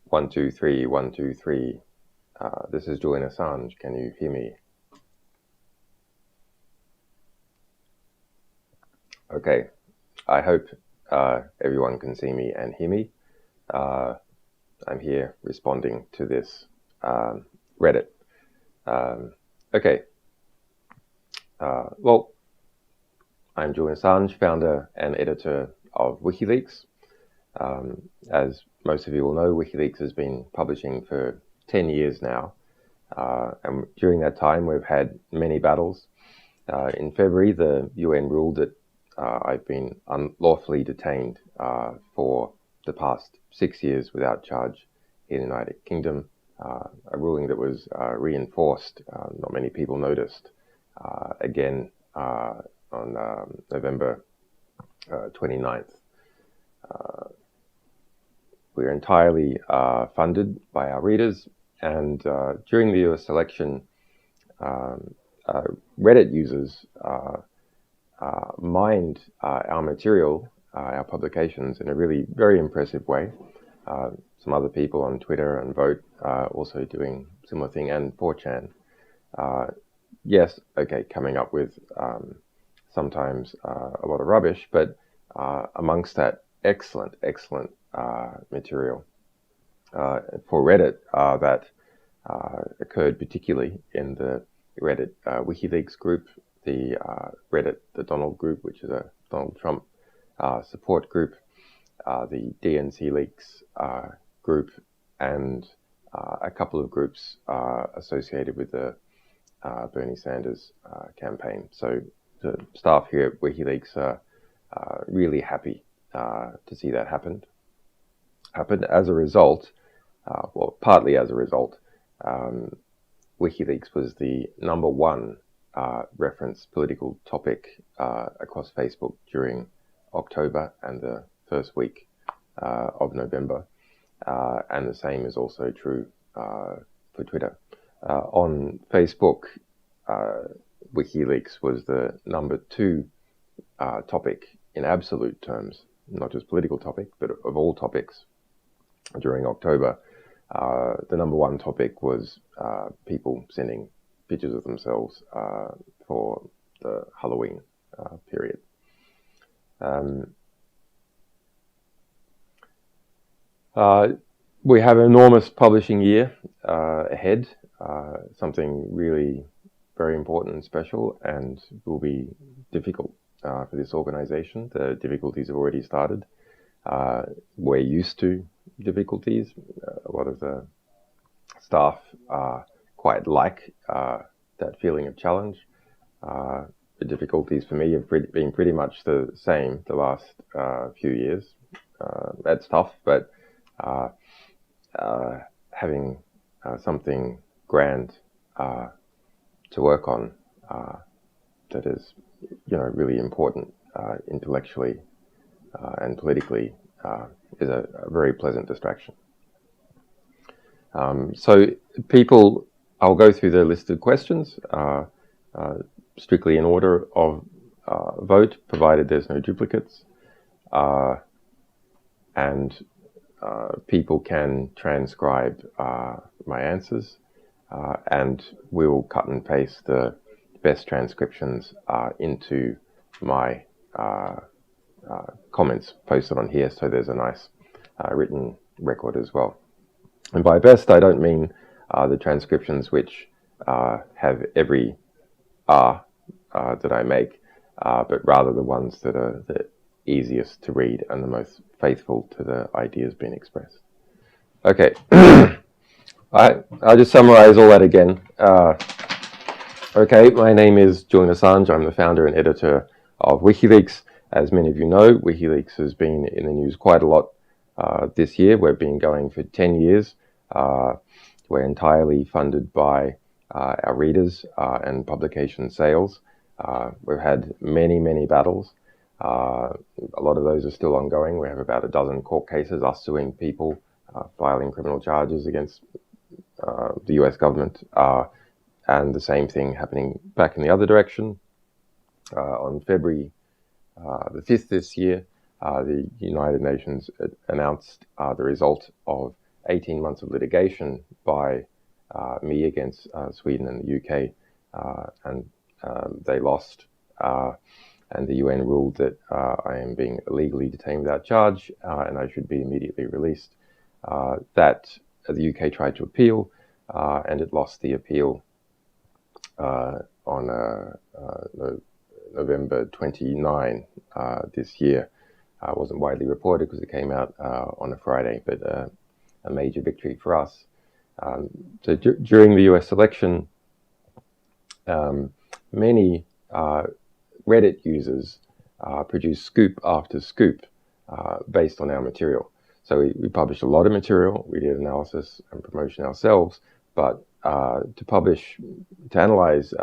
One, two, three, one, two, three. This is Julian Assange. Can you hear me? Okay. I hope everyone can see me and hear me. I'm here responding to this Reddit. Okay. Well, I'm Julian Assange, founder and editor of WikiLeaks. As most of you will know, WikiLeaks has been publishing for 10 years now. And during that time, we've had many battles. In February, the UN ruled that I've been unlawfully detained for the past 6 years without charge in the United Kingdom, a ruling that was reinforced, not many people noticed, again on November 29th. We're entirely funded by our readers, and during the US election, Reddit users mined our material, our publications, in a really very impressive way. Some other people on Twitter and Vote also doing similar thing, and 4chan. Yes, okay, coming up with sometimes a lot of rubbish, but amongst that, excellent material. For Reddit, that occurred particularly in the Reddit WikiLeaks group, the Reddit the Donald group, which is a Donald Trump support group, the DNC Leaks group, and a couple of groups associated with the Bernie Sanders campaign. So the staff here at WikiLeaks are really happy to see that happened as a result, well, partly as a result. WikiLeaks was the #1 reference political topic across Facebook during October and the first week of November, and the same is also true for Twitter. On Facebook, WikiLeaks was the #2 topic in absolute terms, not just political topic, but of all topics during October. The #1 topic was people sending pictures of themselves for the Halloween period. We have an enormous publishing year ahead, something really very important and special, and will be difficult for this organization. The difficulties have already started. We're used to difficulties. A lot of the staff quite like that feeling of challenge. The difficulties for me have been pretty much the same the last few years. That's tough, but having something grand to work on that is, really important intellectually and politically is a very pleasant distraction. So people, I'll go through the listed questions strictly in order of vote, provided there's no duplicates, and people can transcribe my answers, and we will cut and paste the best transcriptions into my comments posted on here, so there's a nice written record as well. And by best, I don't mean the transcriptions which have every R that I make, but rather the ones that are the easiest to read and the most faithful to the ideas being expressed. Okay, I'll just summarize all that again. Okay, my name is Julian Assange. I'm the founder and editor of WikiLeaks. As many of you know, WikiLeaks has been in the news quite a lot this year. We've been going for 10 years. We're entirely funded by our readers and publication sales. We've had many battles. A lot of those are still ongoing. We have about a dozen court cases, us suing people, filing criminal charges against the US government, and the same thing happening back in the other direction. On February the 5th this year, the United Nations announced the result of 18 months of litigation by me against Sweden and the UK, and they lost. And the UN ruled that I am being illegally detained without charge, and I should be immediately released. That the UK tried to appeal, and it lost the appeal on November 29 this year. It wasn't widely reported because it came out on a Friday, but a major victory for us. So during the US election, many Reddit users produced scoop after scoop based on our material. So we published a lot of material, we did analysis and promotion ourselves, but to analyze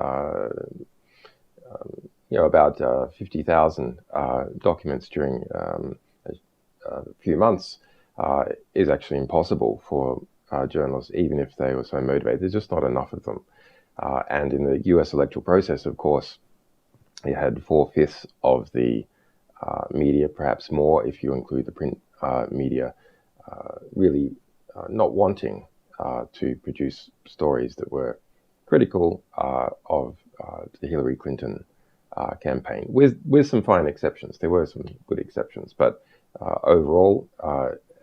about 50,000 documents during a few months is actually impossible for journalists, even if they were so motivated. There's just not enough of them. And in the US electoral process, of course, you had 4/5 of the media, perhaps more if you include the print media, really not wanting to produce stories that were critical of the Hillary Clinton campaign, with some fine exceptions. There were some good exceptions, but overall,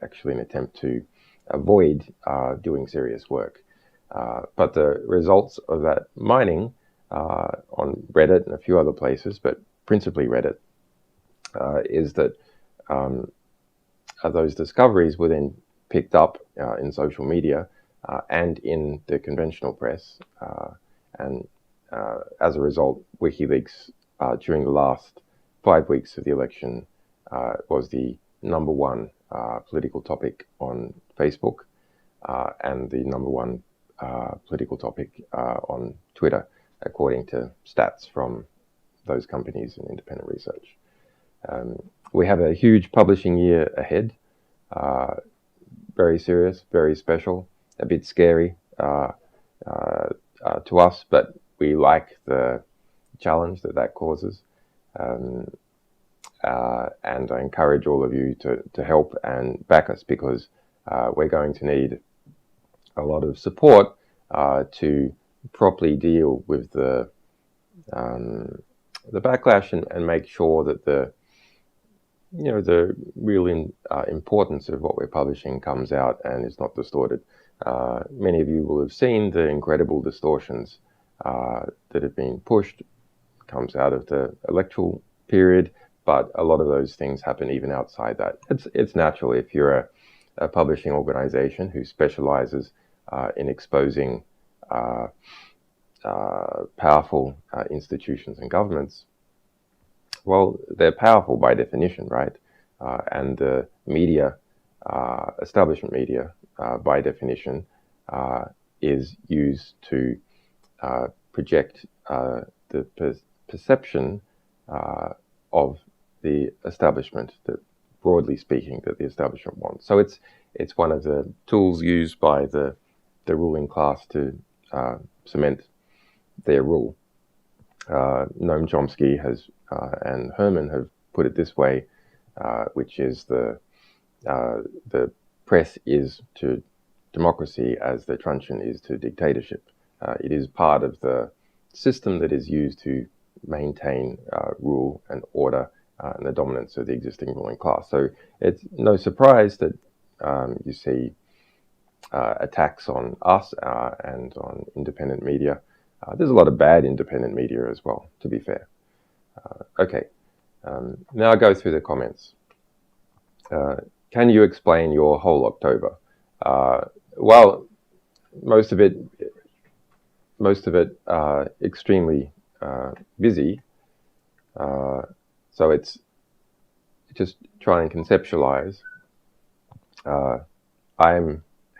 actually an attempt to avoid doing serious work. But the results of that mining on Reddit and a few other places, but principally Reddit, is that those discoveries were then picked up in social media and in the conventional press. And as a result, WikiLeaks, during the last 5 weeks of the election, was the #1 political topic on Facebook and the #1 political topic on Twitter, according to stats from those companies and independent research. We have a huge publishing year ahead, very serious, very special, a bit scary to us, but we like the challenge that causes. And I encourage all of you to help and back us, because we're going to need a lot of support to properly deal with the backlash and make sure that the real importance of what we're publishing comes out and is not distorted. Many of you will have seen the incredible distortions that have been pushed, comes out of the electoral period, but a lot of those things happen even outside that. It's natural if you're a publishing organization who specializes in exposing powerful institutions and governments. Well, they're powerful by definition, right? And the media, establishment media, by definition, is used to project the perception of the establishment, that, broadly speaking, that the establishment wants. So it's one of the tools used by the ruling class to cement their rule. Noam Chomsky has and Herman have put it this way, which is the press is to democracy as the truncheon is to dictatorship. It is part of the system that is used to maintain rule and order and the dominance of the existing ruling class. So it's no surprise that you see attacks on us and on independent media. There's a lot of bad independent media as well, to be fair. Okay, now I'll go through the comments. Can you explain your whole October? Well, most of it extremely busy. So it's just try and conceptualize.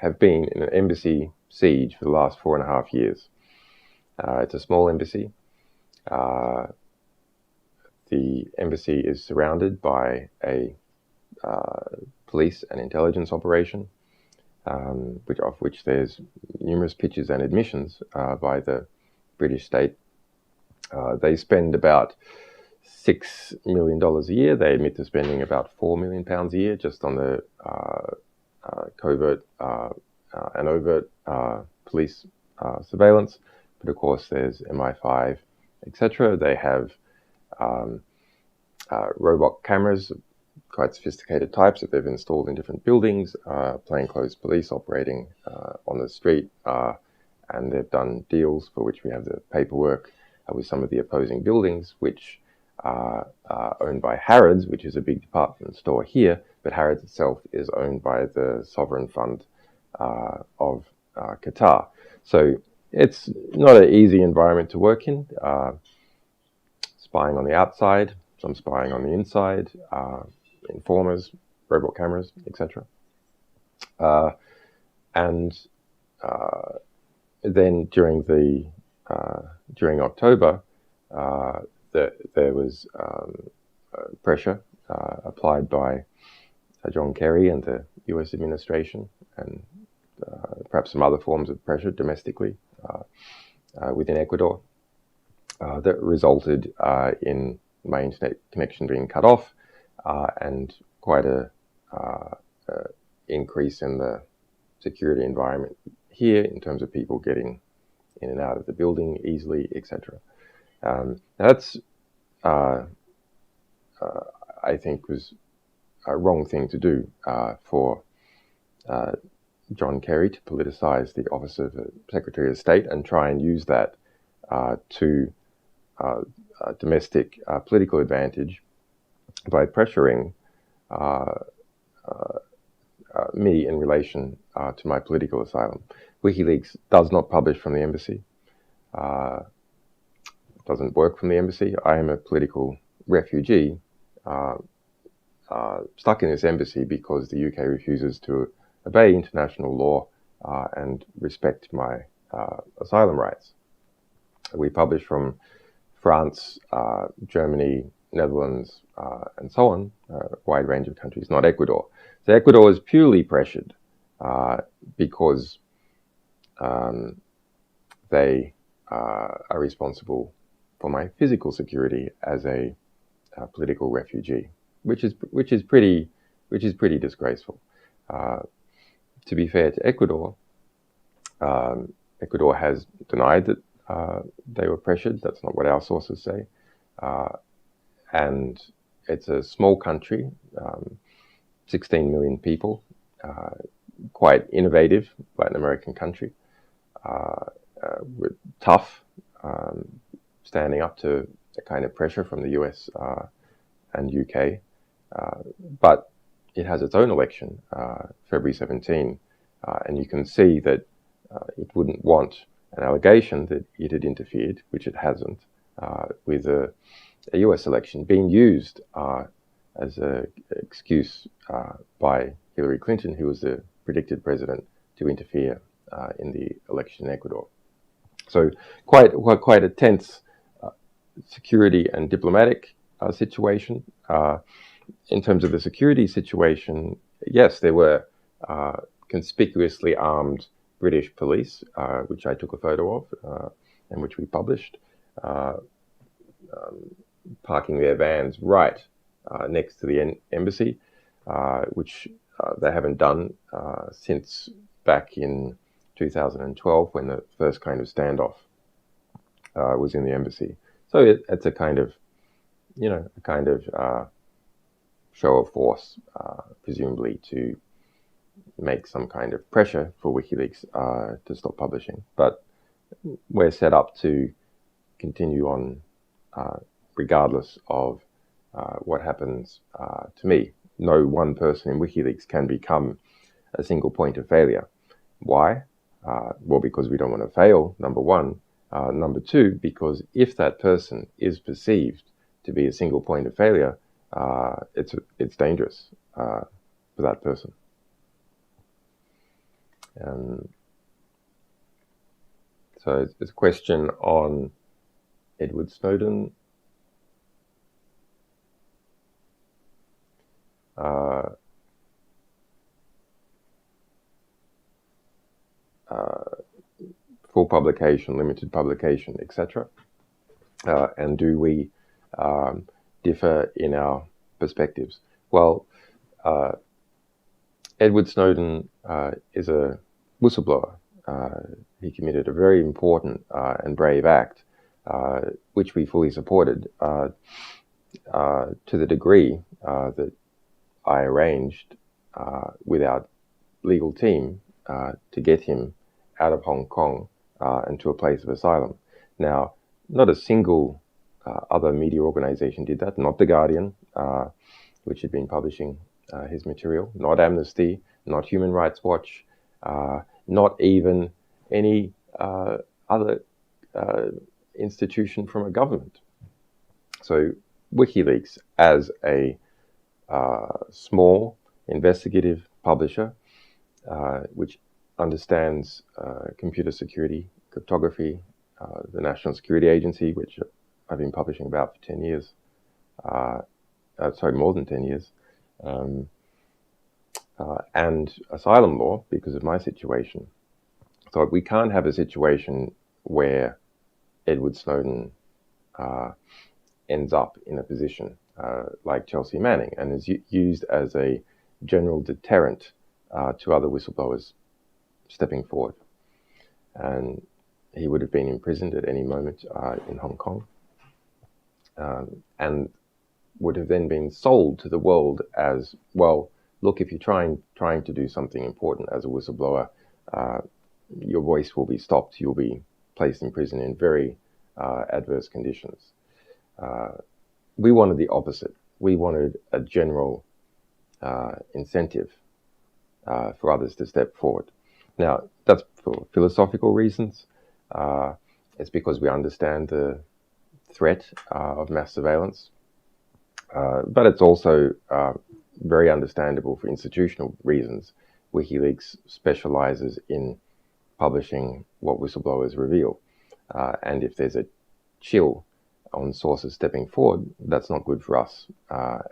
Have been in an embassy siege for the last 4.5 years. It's a small embassy. The embassy is surrounded by a police and intelligence operation, of which there's numerous pictures and admissions by the British state. They spend about $6 million a year. They admit to spending about £4 million a year just on the covert and overt police surveillance, but of course there's MI5, etc. They have robot cameras, quite sophisticated types that they've installed in different buildings, plainclothes police operating on the street, and they've done deals for which we have the paperwork with some of the opposing buildings, which are owned by Harrods, which is a big department store here, but Harrods itself is owned by the sovereign fund of Qatar. So it's not an easy environment to work in. Spying on the outside, some spying on the inside, informers, robot cameras, etc. And then during October, there was pressure applied by John Kerry and the US administration, and perhaps some other forms of pressure domestically within Ecuador that resulted in my internet connection being cut off and quite a increase in the security environment here in terms of people getting in and out of the building easily, etc. That's, I think, was a wrong thing to do for John Kerry to politicize the office of the Secretary of State and try and use that to domestic political advantage by pressuring me in relation to my political asylum. WikiLeaks does not publish from the embassy, doesn't work from the embassy. I am a political refugee stuck in this embassy because the UK refuses to obey international law and respect my asylum rights. We publish from France, Germany, Netherlands, and so on, a wide range of countries, not Ecuador. So Ecuador is purely pressured because they are responsible for my physical security as a political refugee, which is pretty disgraceful. To be fair to Ecuador, Ecuador has denied that they were pressured. That's not what our sources say. And it's a small country, 16 million people, quite innovative Latin American country, with tough, standing up to the kind of pressure from the US and UK. But it has its own election, February 17, and you can see that it wouldn't want an allegation that it had interfered, which it hasn't, with a US election being used as an excuse by Hillary Clinton, who was the predicted president, to interfere in the election in Ecuador. So quite a tense security and diplomatic situation. In terms of the security situation, yes, there were conspicuously armed British police, which I took a photo of and which we published, parking their vans right next to the embassy, which they haven't done since back in 2012 when the first kind of standoff was in the embassy. So it's a kind of, show of force, presumably to make some kind of pressure for WikiLeaks to stop publishing. But we're set up to continue on regardless of what happens to me. No one person in WikiLeaks can become a single point of failure. Why? Well, because we don't want to fail, number one. Number two, because if that person is perceived to be a single point of failure, it's dangerous for that person. So it's a question on Edward Snowden. Full publication, limited publication, etc. And do we differ in our perspectives? Well, Edward Snowden is a whistleblower. He committed a very important and brave act, which we fully supported to the degree that I arranged with our legal team to get him out of Hong Kong and to a place of asylum. Now, not a single other media organization did that, not The Guardian, which had been publishing his material, not Amnesty, not Human Rights Watch, not even any other institution from a government. So WikiLeaks, as a small investigative publisher, which understands computer security, cryptography, the National Security Agency, which I've been publishing about for 10 years, more than 10 years, and asylum law because of my situation. So we can't have a situation where Edward Snowden ends up in a position like Chelsea Manning and is used as a general deterrent to other whistleblowers stepping forward. And he would have been imprisoned at any moment in Hong Kong, and would have then been sold to the world as, well, look, if you're trying to do something important as a whistleblower, your voice will be stopped, you'll be placed in prison in very adverse conditions. We wanted the opposite. We wanted a general incentive for others to step forward. Now, that's for philosophical reasons. It's because we understand the threat of mass surveillance. But it's also very understandable for institutional reasons. WikiLeaks specializes in publishing what whistleblowers reveal. And if there's a chill on sources stepping forward, that's not good for us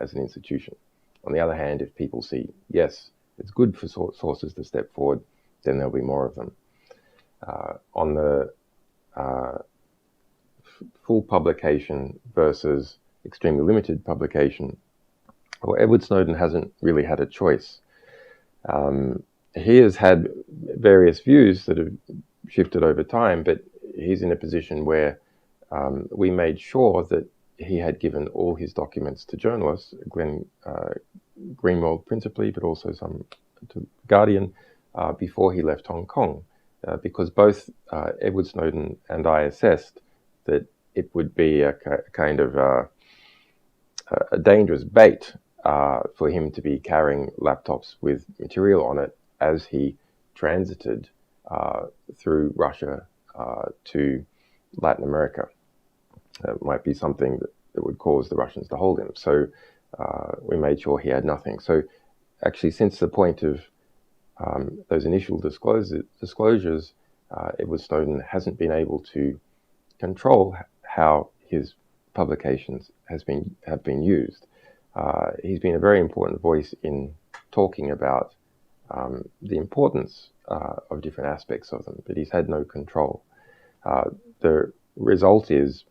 as an institution. On the other hand, if people see, yes, it's good for sources to step forward, then there'll be more of them. On the full publication versus extremely limited publication, well, Edward Snowden hasn't really had a choice. He has had various views that have shifted over time, but he's in a position where we made sure that he had given all his documents to journalists, Glenn Greenwald principally, but also some to Guardian, before he left Hong Kong, because both Edward Snowden and I assessed that it would be a kind of a dangerous bait for him to be carrying laptops with material on it as he transited through Russia to Latin America. That might be something that would cause the Russians to hold him. So we made sure he had nothing. So actually, since the point of those initial disclosures, Edward Snowden hasn't been able to control how his publications have been used. He's been a very important voice in talking about the importance of different aspects of them, but he's had no control. The result is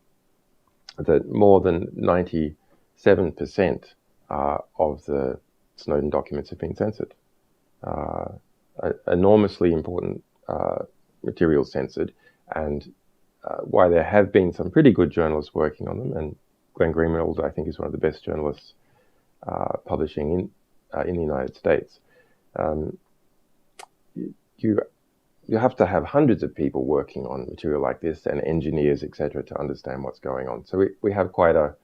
that more than 97% of the Snowden documents have been censored. Enormously important material censored, and while there have been some pretty good journalists working on them, and Glenn Greenwald, I think, is one of the best journalists publishing in the United States, you have to have hundreds of people working on material like this, and engineers, etc., to understand what's going on. So we have quite a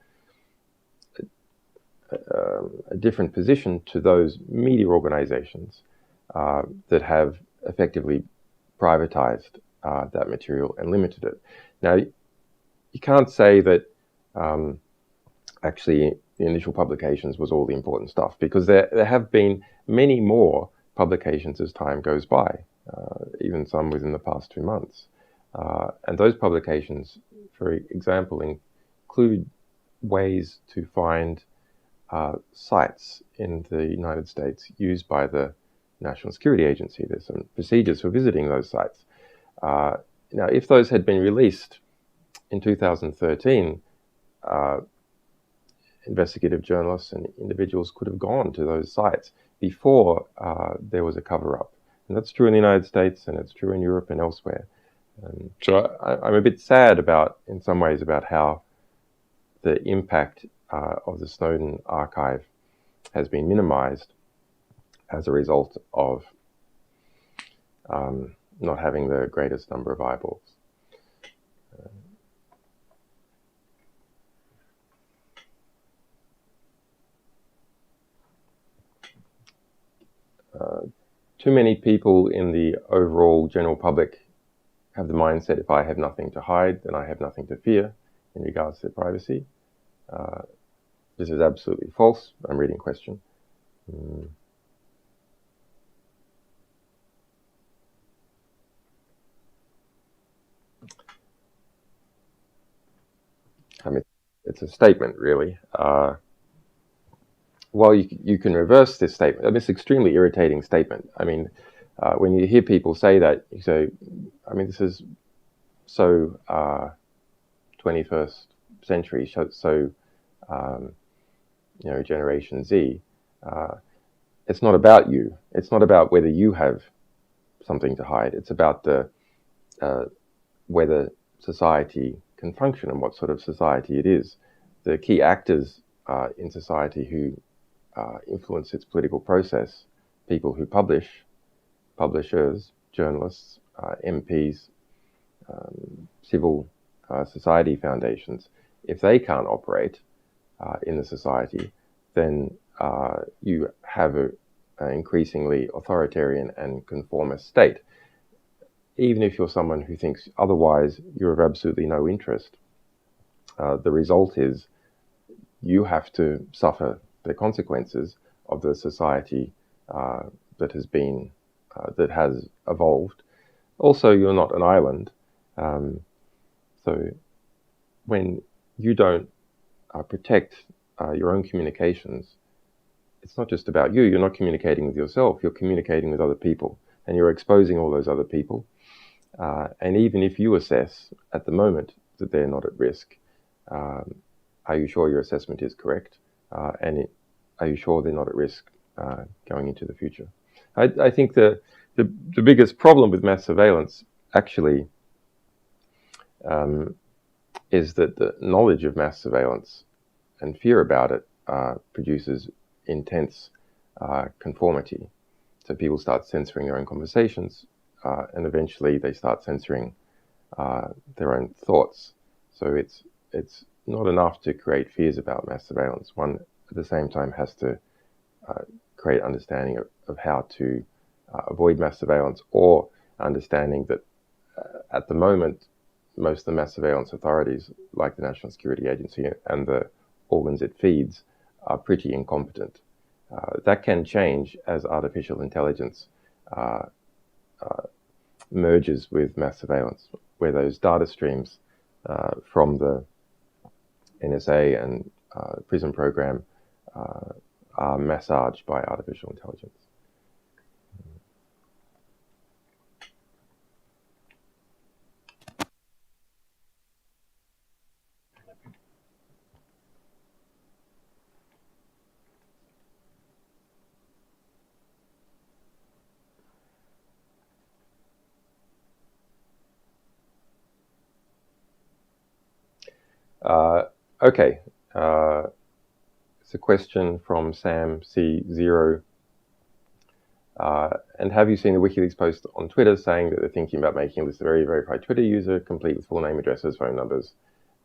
different position to those media organizations that have effectively privatized that material and limited it. Now, you can't say that actually the initial publications was all the important stuff, because there have been many more publications as time goes by, even some within the past 2 months. And those publications, for example, include ways to find sites in the United States used by the National Security Agency. There's some procedures for visiting those sites. Now, if those had been released in 2013, investigative journalists and individuals could have gone to those sites before there was a cover-up. And that's true in the United States, and it's true in Europe and elsewhere. So I'm a bit sad in some ways, about how the impact of the Snowden archive has been minimized as a result of not having the greatest number of eyeballs. Too many people in the overall general public have the mindset, if I have nothing to hide, then I have nothing to fear in regards to privacy. This is absolutely false. I'm reading question. I mean, it's a statement, really. Well, you can reverse this statement. I mean, it's an extremely irritating statement. I mean, when you hear people say that, you say, I mean, this is so 21st century, so Generation Z. It's not about you. It's not about whether you have something to hide. It's about whether society can function and what sort of society it is. The key actors in society who influence its political process, people who publish, publishers, journalists, MPs, civil society foundations, if they can't operate in the society, then you have an increasingly authoritarian and conformist state. Even if you're someone who thinks otherwise, you're of absolutely no interest. The result is you have to suffer the consequences of the society that has evolved. Also, you're not an island. So when you don't protect your own communications, it's not just about you. You're not communicating with yourself. You're communicating with other people, and you're exposing all those other people. And even if you assess at the moment that they're not at risk, are you sure your assessment is correct? And are you sure they're not at risk going into the future? I think the biggest problem with mass surveillance actually is that the knowledge of mass surveillance and fear about it produces intense conformity. So people start censoring their own conversations, and eventually they start censoring their own thoughts. So it's not enough to create fears about mass surveillance. One, at the same time, has to create understanding of how to avoid mass surveillance, or understanding that at the moment, most of the mass surveillance authorities, like the National Security Agency and the organs it feeds, are pretty incompetent. That can change as artificial intelligence merges with mass surveillance, where those data streams from the NSA and PRISM program are massaged by artificial intelligence. Okay. It's a question from Sam C0. And have you seen the WikiLeaks post on Twitter saying that they're thinking about making a list of very verified Twitter user, complete with full name, addresses, phone numbers?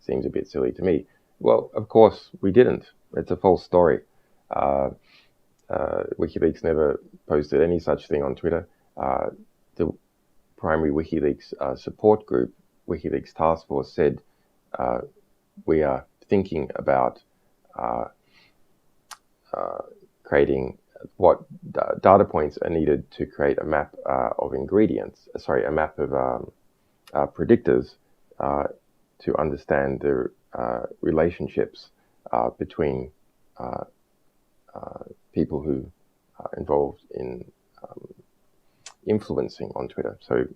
Seems a bit silly to me. Well, of course we didn't. It's a false story. WikiLeaks never posted any such thing on Twitter. The primary WikiLeaks support group, WikiLeaks Task Force, said we are thinking about creating what data points are needed to create a map of ingredients, a map of predictors to understand the relationships between people who are involved in influencing on Twitter. So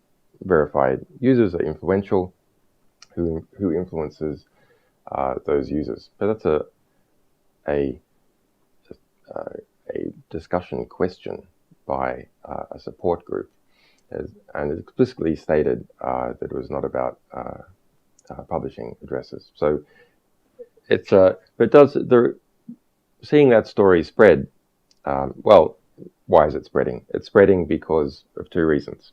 verified users are influential. Who influences those users? But that's a discussion question. by a support group, and it explicitly stated that it was not about publishing addresses. So it's but seeing that story spread, well, why is it spreading? It's spreading because of two reasons.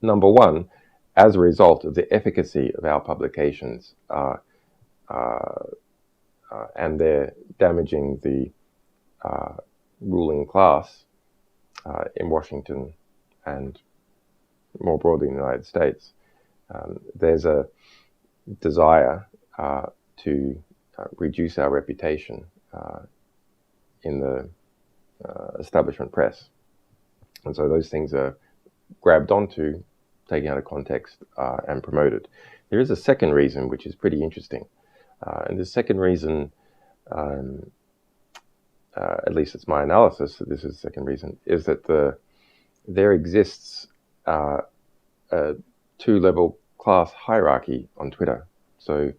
Number one, as a result of the efficacy of our publications, and they're damaging the ruling class in Washington and more broadly in the United States, there's a desire to reduce our reputation in the establishment press. And so those things are grabbed onto, taken out of context, and promoted. There is a second reason, which is pretty interesting. And the second reason, at least it's my analysis that this is the second reason, is that there exists a two-level class hierarchy on Twitter. So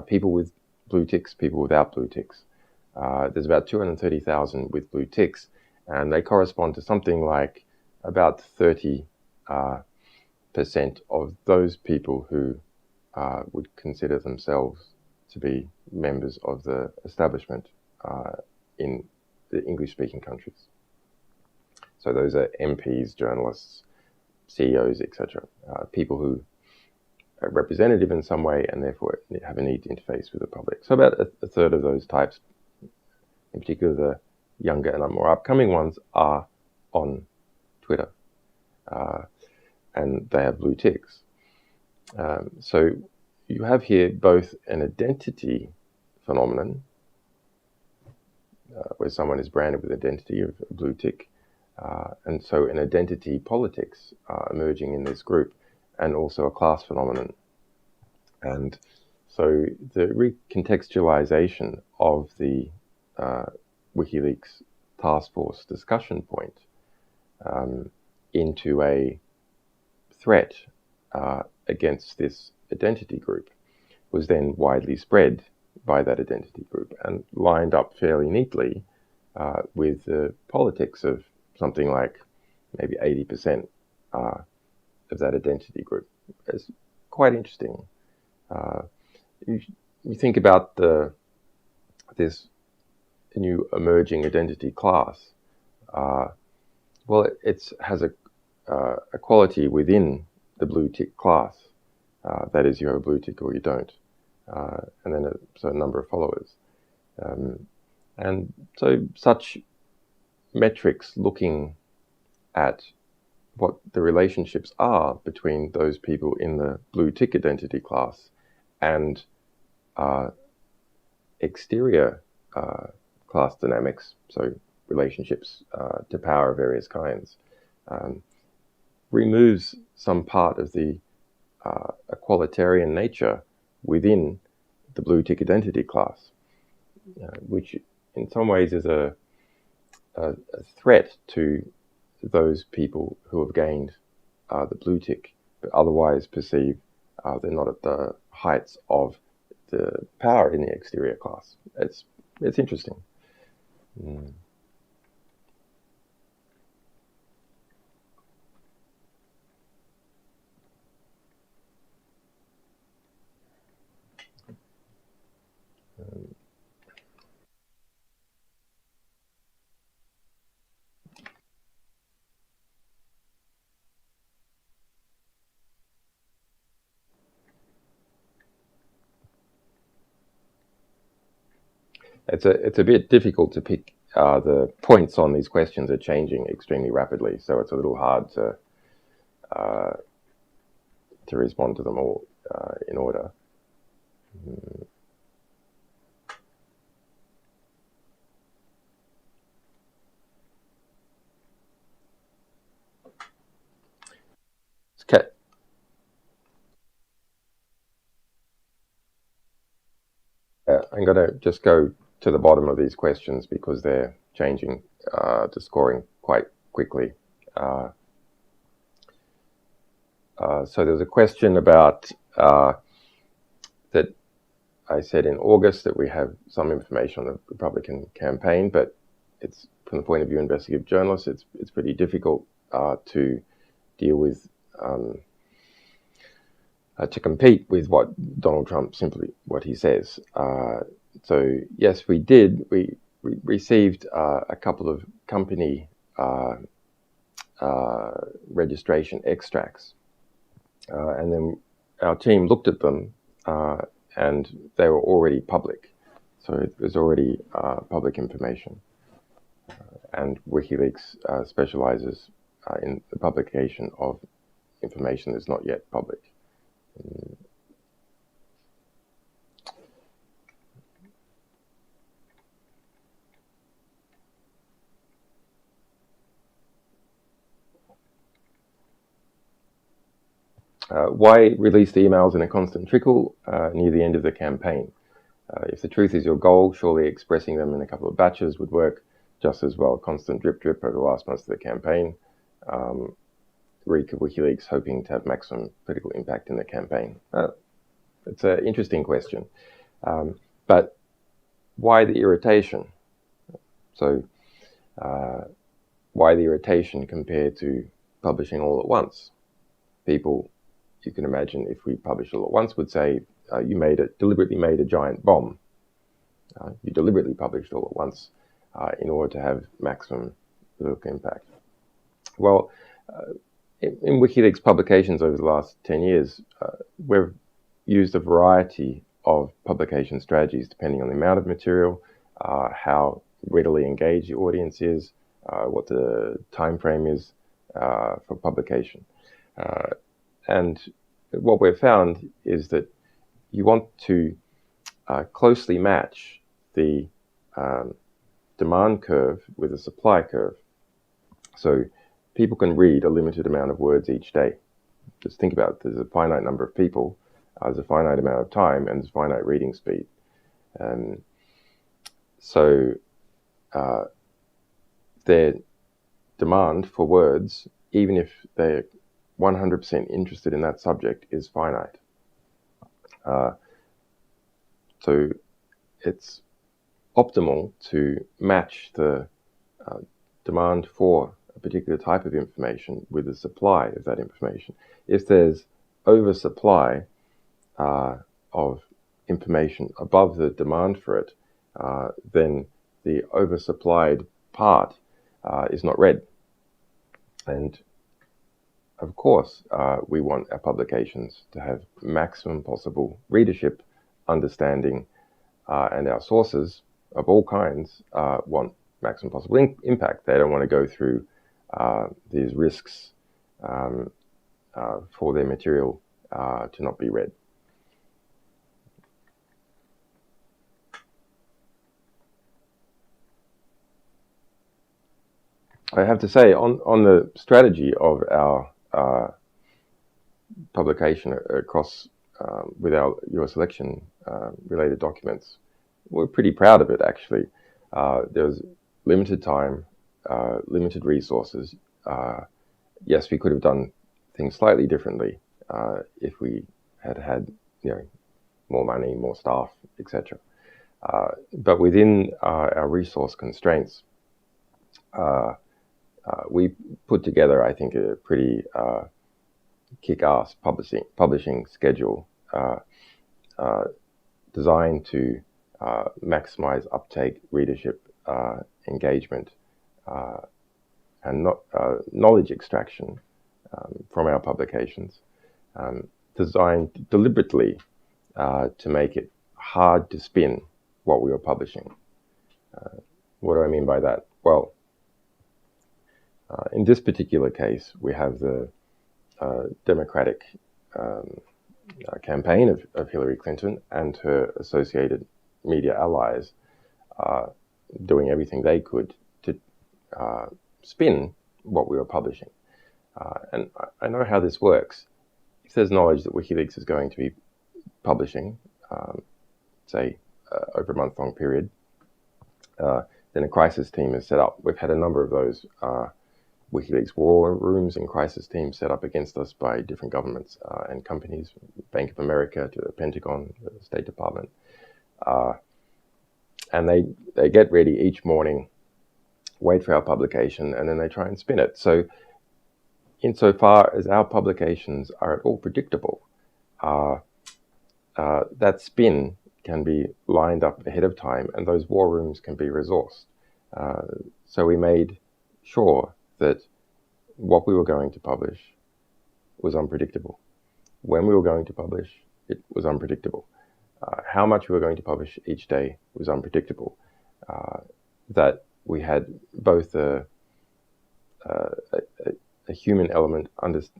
people with blue ticks, people without blue ticks. There's about 230,000 with blue ticks, and they correspond to something like about 30% of those people who would consider themselves to be members of the establishment in the English-speaking countries. So those are MPs, journalists, CEOs, etc. People who are representative in some way and therefore have a need to interface with the public. So about a third of those types, in particular the younger and more upcoming ones, are on Twitter. And they have blue ticks. So you have here both an identity phenomenon, where someone is branded with identity of a blue tick, and so an identity politics emerging in this group, and also a class phenomenon. And so the recontextualization of the WikiLeaks task force discussion point into a threat against this identity group was then widely spread by that identity group and lined up fairly neatly with the politics of something like maybe 80% of that identity group. It's quite interesting. You think about this new emerging identity class. Well, it has a quality within the blue tick class. That is, you have a blue tick or you don't. And then a number of followers. And so such metrics looking at what the relationships are between those people in the blue tick identity class and exterior class dynamics, so relationships to power of various kinds, removes some part of the equalitarian nature within the blue tick identity class, which in some ways is a threat to those people who have gained the blue tick, but otherwise perceive they're not at the heights of the power in the exterior class. It's interesting. Mm. It's a bit difficult to pick. The points on these questions are changing extremely rapidly, so it's a little hard to respond to them all in order. Okay. I'm going to just go to the bottom of these questions because they're changing to scoring quite quickly. So there's a question about that I said in August that we have some information on the Republican campaign, but it's from the point of view of investigative journalists, it's pretty difficult to deal with, to compete with what Donald Trump what he says. So yes, we did. We received a couple of company registration extracts, and then our team looked at them, and they were already public. So it was already public information. And WikiLeaks specializes in the publication of information that's not yet public. Why release the emails in a constant trickle near the end of the campaign? If the truth is your goal, surely expressing them in a couple of batches would work just as well. Constant drip drip over the last months of the campaign. Reek of WikiLeaks hoping to have maximum political impact in the campaign. It's an interesting question. But why the irritation? So why the irritation compared to publishing all at once? People, you can imagine, if we publish all at once, would say, you deliberately made a giant bomb. You deliberately published all at once in order to have maximum political impact. Well, in WikiLeaks publications over the last 10 years, we've used a variety of publication strategies depending on the amount of material, how readily engaged the audience is, what the time frame is for publication. And what we've found is that you want to closely match the demand curve with the supply curve. So people can read a limited amount of words each day. Just think about it. There's a finite number of people, there's a finite amount of time, and there's finite reading speed. So their demand for words, even if they're 100% interested in that subject, is finite. So it's optimal to match the demand for a particular type of information with the supply of that information. If there's oversupply of information above the demand for it, then the oversupplied part is not read. And of course, we want our publications to have maximum possible readership, understanding, and our sources of all kinds want maximum possible impact. They don't want to go through these risks for their material to not be read. I have to say, on the strategy of our publication across with our US election related documents, we're pretty proud of it, actually. There's limited time, limited resources. Yes, we could have done things slightly differently if we had more money, more staff, etc. But within our resource constraints, we put together, I think, a pretty kick-ass publishing schedule designed to maximize uptake, readership, engagement, and knowledge extraction from our publications, designed deliberately to make it hard to spin what we were publishing. What do I mean by that? Well, in this particular case, we have the Democratic campaign of Hillary Clinton and her associated media allies doing everything they could to spin what we were publishing. And I know how this works. If there's knowledge that WikiLeaks is going to be publishing, say, over a month-long period, then a crisis team is set up. We've had a number of those WikiLeaks war rooms and crisis teams set up against us by different governments and companies, Bank of America to the Pentagon, the State Department. And they get ready each morning wait for our publication, and then they try and spin it. So insofar as our publications are at all predictable, that spin can be lined up ahead of time, and those war rooms can be resourced. So we made sure that what we were going to publish was unpredictable. When we were going to publish, it was unpredictable. How much we were going to publish each day was unpredictable. That we had both a human element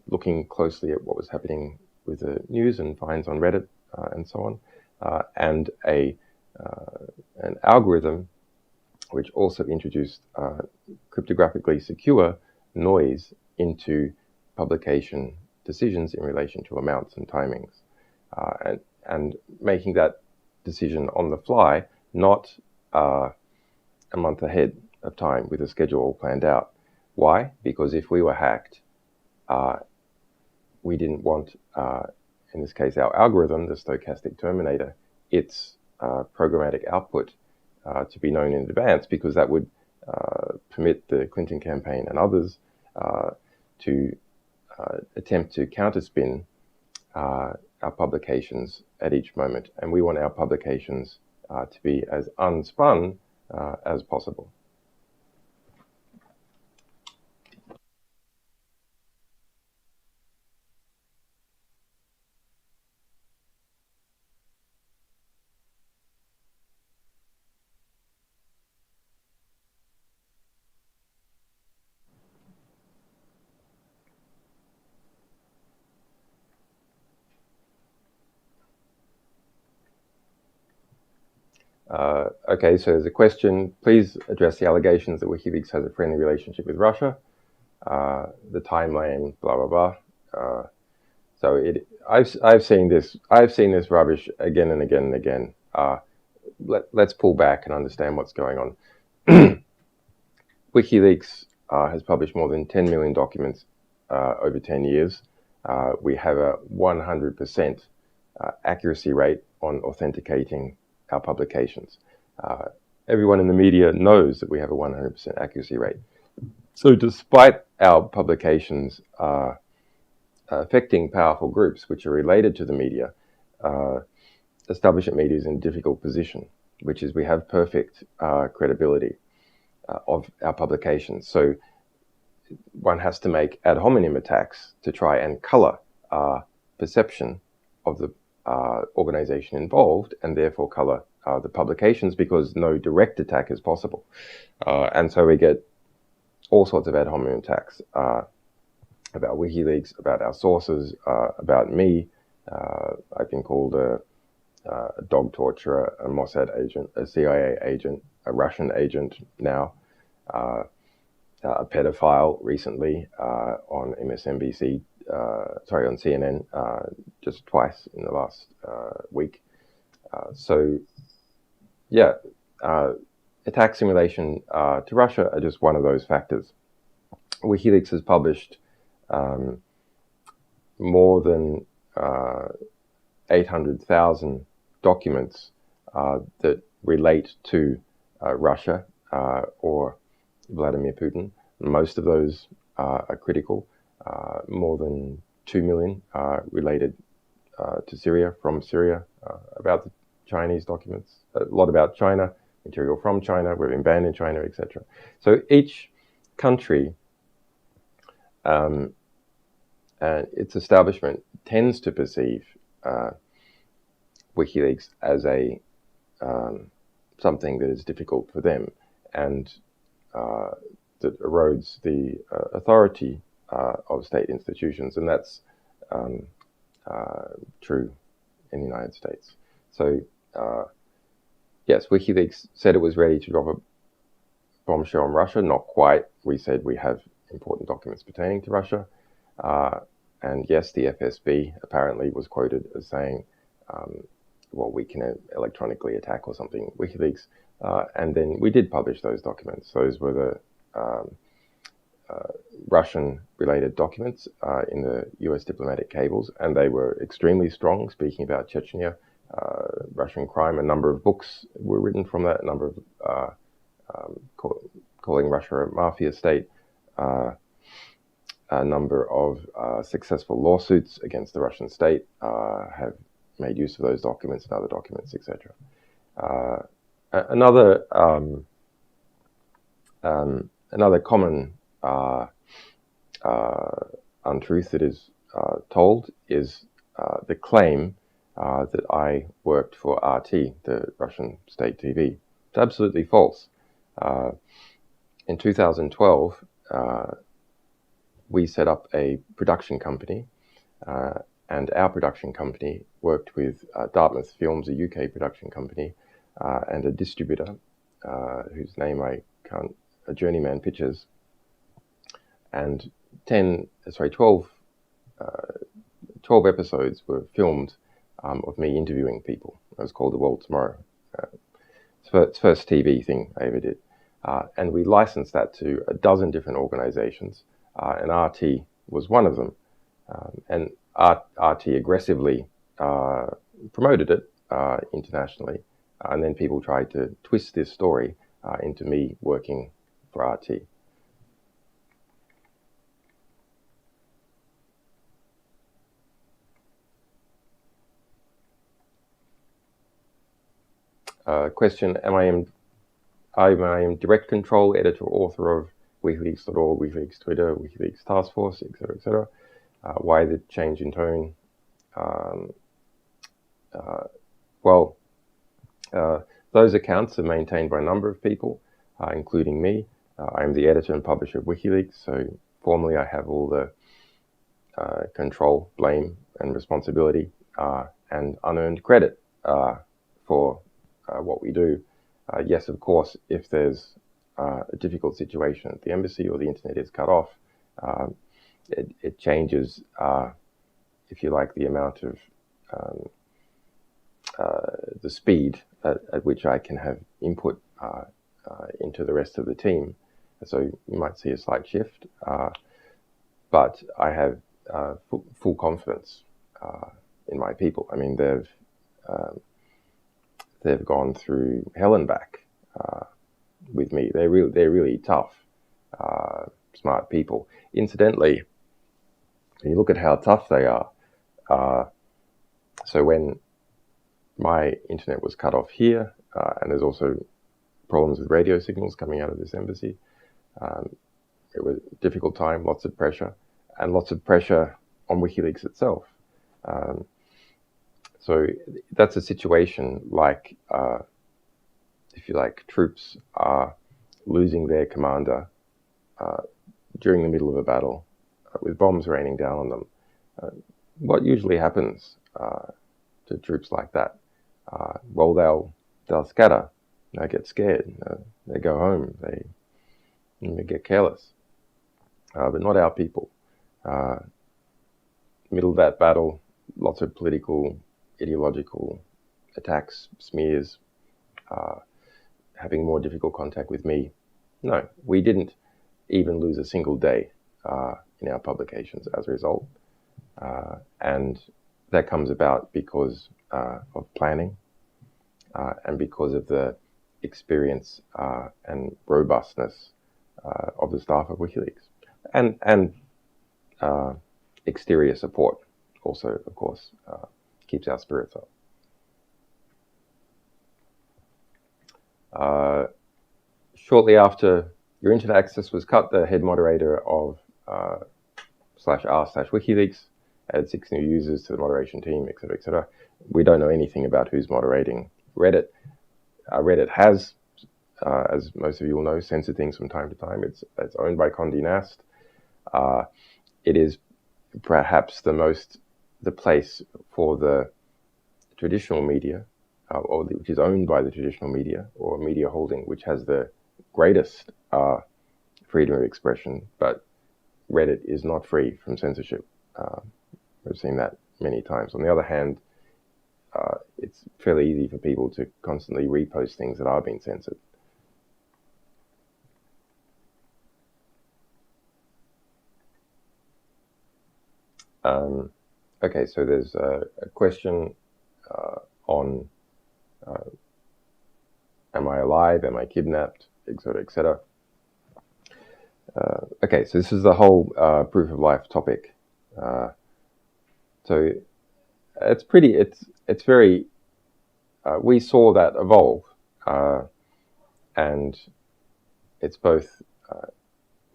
looking closely at what was happening with the news and finds on Reddit and so on, and an algorithm which also introduced cryptographically secure noise into publication decisions in relation to amounts and timings, and making that decision on the fly, not a month ahead of time with a schedule all planned out. Why? Because if we were hacked, we didn't want, in this case, our algorithm, the stochastic terminator, its programmatic output to be known in advance, because that would permit the Clinton campaign and others to attempt to counterspin our publications at each moment. And we want our publications to be as unspun as possible. Okay, so there's a question. Please address the allegations that WikiLeaks has a friendly relationship with Russia. The timeline, blah blah blah. So I've seen this rubbish again and again and again. Let's pull back and understand what's going on. WikiLeaks has published more than 10 million documents over 10 years. We have a 100% accuracy rate on authenticating our publications. Everyone in the media knows that we have a 100% accuracy rate. So despite our publications affecting powerful groups which are related to the media, establishment media is in a difficult position, which is we have perfect credibility of our publications. So one has to make ad hominem attacks to try and color perception of the organization involved, and therefore color the publications, because no direct attack is possible. And so we get all sorts of ad hominem attacks about WikiLeaks, about our sources, about me. I've been called a dog torturer, a Mossad agent, a CIA agent, a Russian agent now, a pedophile recently on MSNBC, on CNN, just twice in the last week. Attacks in relation to Russia are just one of those factors. WikiLeaks has published more than 800,000 documents that relate to Russia or Vladimir Putin. Most of those are critical. More than 2 million related to Syria, from Syria, about the Chinese documents, a lot about China, material from China, we've been banned in China, etc. So each country and its establishment tends to perceive WikiLeaks as a something that is difficult for them, and that erodes the authority of state institutions, and that's true in the United States. So yes, WikiLeaks said it was ready to drop a bombshell on Russia. Not quite. We said we have important documents pertaining to Russia. And yes, the FSB apparently was quoted as saying, well, we can electronically attack or something WikiLeaks. And then we did publish those documents. Those were the Russian-related documents in the US diplomatic cables, and they were extremely strong, speaking about Chechnya, Russian crime. A number of books were written from that, a number of calling Russia a mafia state, a number of successful lawsuits against the Russian state have made use of those documents and other documents, etc. Another common untruth that is told is the claim that I worked for RT, the Russian state TV. It's absolutely false. In 2012, we set up a production company, and our production company worked with Dartmouth Films, a UK production company, and a distributor whose name I can't, Journeyman Pictures, and 12 episodes were filmed of me interviewing people. It was called The World Tomorrow. It's the first TV thing I ever did. And we licensed that to a dozen different organizations, and RT was one of them. And RT aggressively promoted it internationally, and then people tried to twist this story into me working for RT. Question: Am I in direct control, editor, author of WikiLeaks.org, WikiLeaks Twitter, WikiLeaks Task Force, etc., etc. Why the change in tone? Those accounts are maintained by a number of people, including me. I'm the editor and publisher of WikiLeaks, so formally I have all the control, blame, and responsibility, and unearned credit for what we do. Yes, of course, if there's a difficult situation at the embassy or the internet is cut off, it changes, if you like, the amount of the speed at which I can have input into the rest of the team. So you might see a slight shift, but I have full confidence in my people. I mean, they've gone through hell and back with me. They're really tough, smart people. Incidentally, when you look at how tough they are, so when my internet was cut off here, and there's also problems with radio signals coming out of this embassy, it was a difficult time, lots of pressure, and lots of pressure on WikiLeaks itself. So that's a situation like, if you like, troops are losing their commander during the middle of a battle with bombs raining down on them. What usually happens to troops like that? Well, they'll scatter, they get scared, they go home, they get careless. But not our people. Middle of that battle, lots of political, ideological attacks, smears, having more difficult contact with me. No, we didn't even lose a single day in our publications as a result. And that comes about because of planning and because of the experience and robustness of the staff of WikiLeaks. And exterior support also, of course, keeps our spirits up. Shortly after your internet access was cut, the head moderator of /r/WikiLeaks added 6 new users to the moderation team, etc., etc. We don't know anything about who's moderating Reddit. Reddit has, as most of you will know, censored things from time to time. It's owned by Condé Nast. It is perhaps the place for the traditional media, which is owned by the traditional media, or media holding, which has the greatest freedom of expression, but Reddit is not free from censorship. We've seen that many times. On the other hand, it's fairly easy for people to constantly repost things that are being censored. Okay, so there's a question on am I alive, am I kidnapped, etc., etc. Okay, so this is the whole proof of life topic. So it's very, we saw that evolve, and it's both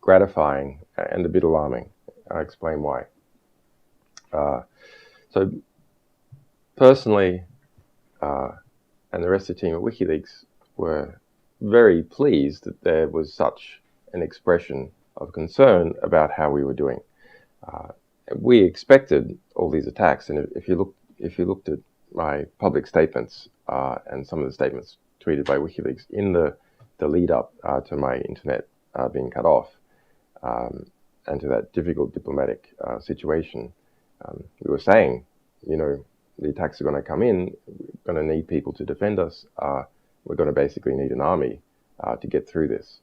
gratifying and a bit alarming. I'll explain why. So personally, and the rest of the team at WikiLeaks were very pleased that there was such an expression of concern about how we were doing. We expected all these attacks, and if you looked at my public statements and some of the statements tweeted by WikiLeaks in the lead up to my internet being cut off, and to that difficult diplomatic situation, we were saying, the attacks are going to come in. We're going to need people to defend us. We're going to basically need an army to get through this.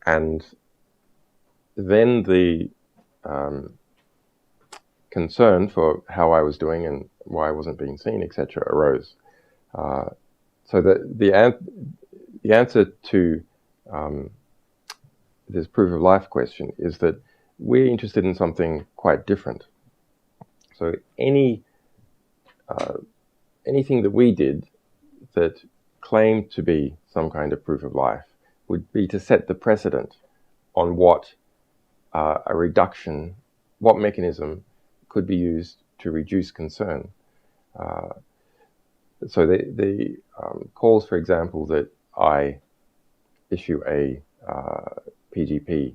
And then the concern for how I was doing and why I wasn't being seen, etc., arose. So the answer to this proof of life question is that we're interested in something quite different. So anything that we did that claimed to be some kind of proof of life would be to set the precedent on what a reduction, what mechanism could be used to reduce concern. So the calls, for example, that I issue a PGP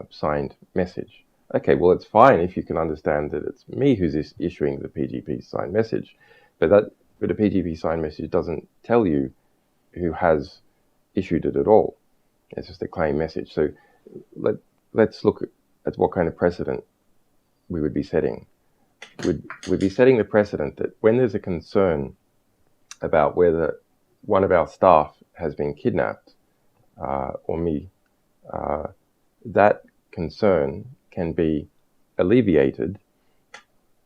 signed message. Okay, well, it's fine if you can understand that it's me who's issuing the PGP signed message, but a PGP signed message doesn't tell you who has issued it at all. It's just a claim message. So let's look at what kind of precedent we would be setting. We'd be setting the precedent that when there's a concern about whether one of our staff has been kidnapped, or me, that concern can be alleviated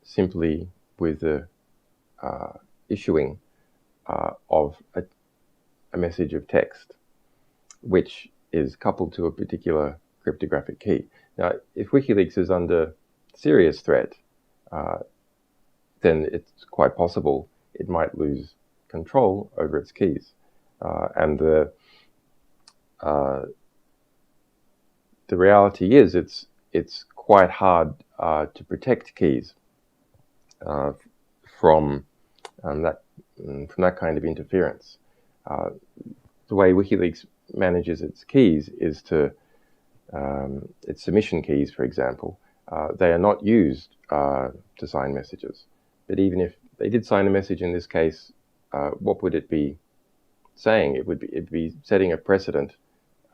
simply with the issuing of a message of text, which is coupled to a particular cryptographic key. Now, if WikiLeaks is under serious threat, then it's quite possible it might lose control over its keys. And the reality is it's quite hard to protect keys from that kind of interference. The way WikiLeaks manages its keys is its submission keys, for example, they are not used to sign messages. But even if they did sign a message in this case, what would it be saying? It'd be setting a precedent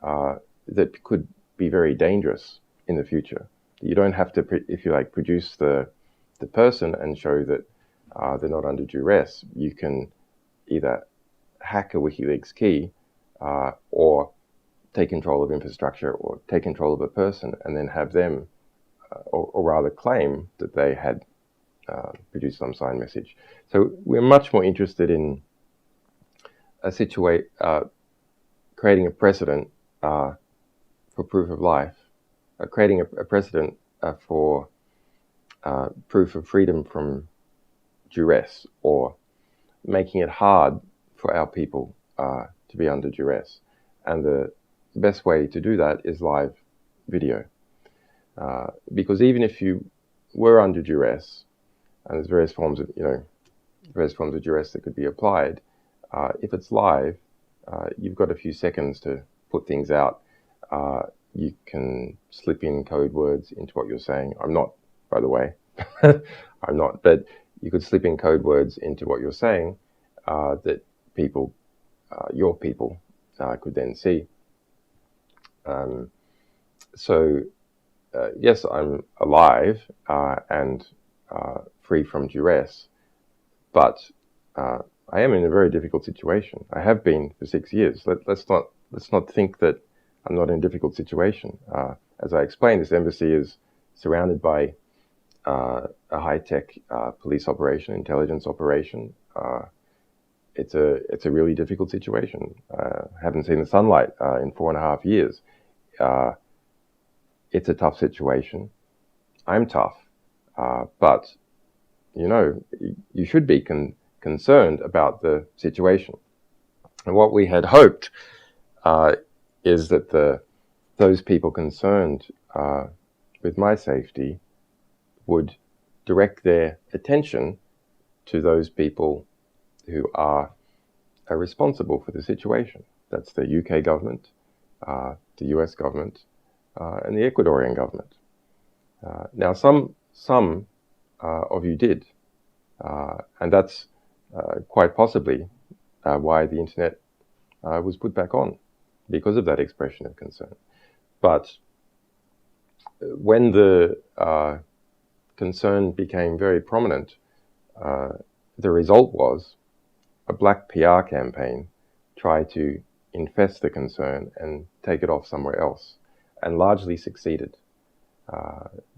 that could be very dangerous in the future. You don't have to, if you like, produce the person and show that they're not under duress. You can either hack a WikiLeaks key or take control of infrastructure or take control of a person and then have them, or rather claim that they had produced some signed message. So we're much more interested in creating a precedent for proof of life, creating a precedent for proof of freedom from duress, or making it hard for our people to be under duress. And the best way to do that is live video. Because even if you were under duress, and there's various forms of duress that could be applied, if it's live, you've got a few seconds to put things out. You can slip in code words into what you're saying. I'm not, by the way. I'm not, but you could slip in code words into what you're saying that people, your people, could then see. Yes, I'm alive and free from duress, but I am in a very difficult situation. I have been for 6 years. Let's not think that I'm not in a difficult situation. As I explained, this embassy is surrounded by a high-tech police operation, intelligence operation. it's a really difficult situation. Haven't seen the sunlight in 4.5 years. It's a tough situation. I'm tough, but you know, you should be concerned about the situation. And what we had hoped is that those people concerned with my safety would direct their attention to those people who are responsible for the situation. That's the UK government, the US government, and the Ecuadorian government. Now, some of you did, and that's quite possibly why the internet was put back on, because of that expression of concern. But when the concern became very prominent, the result was a black PR campaign tried to infest the concern and take it off somewhere else, and largely succeeded.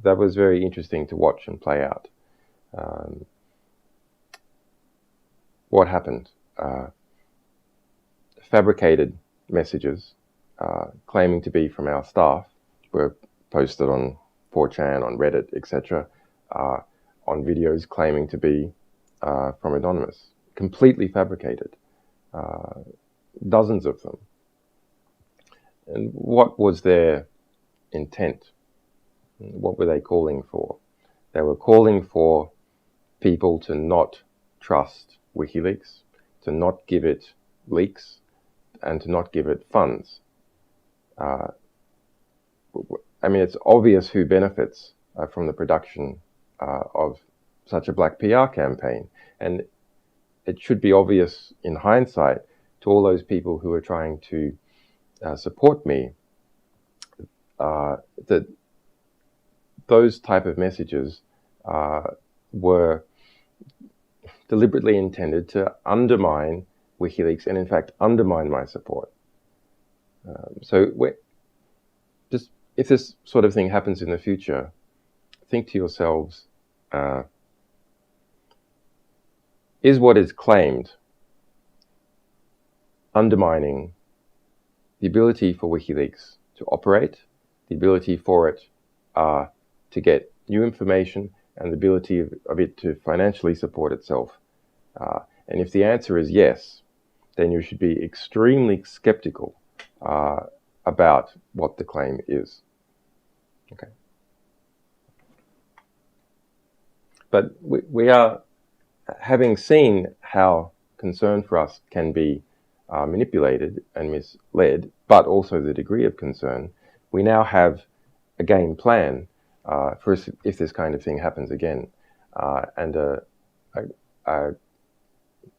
That was very interesting to watch and play out. What happened? Fabricated messages claiming to be from our staff were posted on 4chan, on Reddit, etc., on videos claiming to be from Anonymous. Completely fabricated. Dozens of them. And what was their intent? What were they calling for? They were calling for people to not trust WikiLeaks, to not give it leaks, and to not give it funds. I mean, it's obvious who benefits from the production of such a black PR campaign. And it should be obvious in hindsight to all those people who are trying to support me that those type of messages were deliberately intended to undermine WikiLeaks and, in fact, undermine my support. So just if this sort of thing happens in the future, think to yourselves, is what is claimed undermining the ability for WikiLeaks to operate, the ability for it to get new information, and the ability of it to financially support itself? And if the answer is yes, then you should be extremely skeptical about what the claim is. Okay. But we are, having seen how concern for us can be manipulated and misled, but also the degree of concern, we now have a game plan for if this kind of thing happens again, and are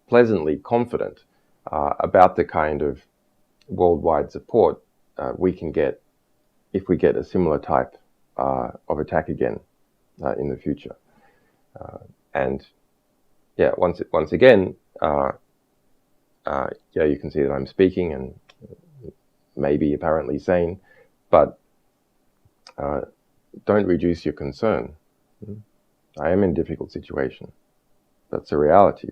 pleasantly confident about the kind of worldwide support we can get if we get a similar type of attack again in the future. And yeah, once again, yeah, you can see that I'm speaking and maybe apparently sane, but don't reduce your concern. I am in a difficult situation. That's a reality.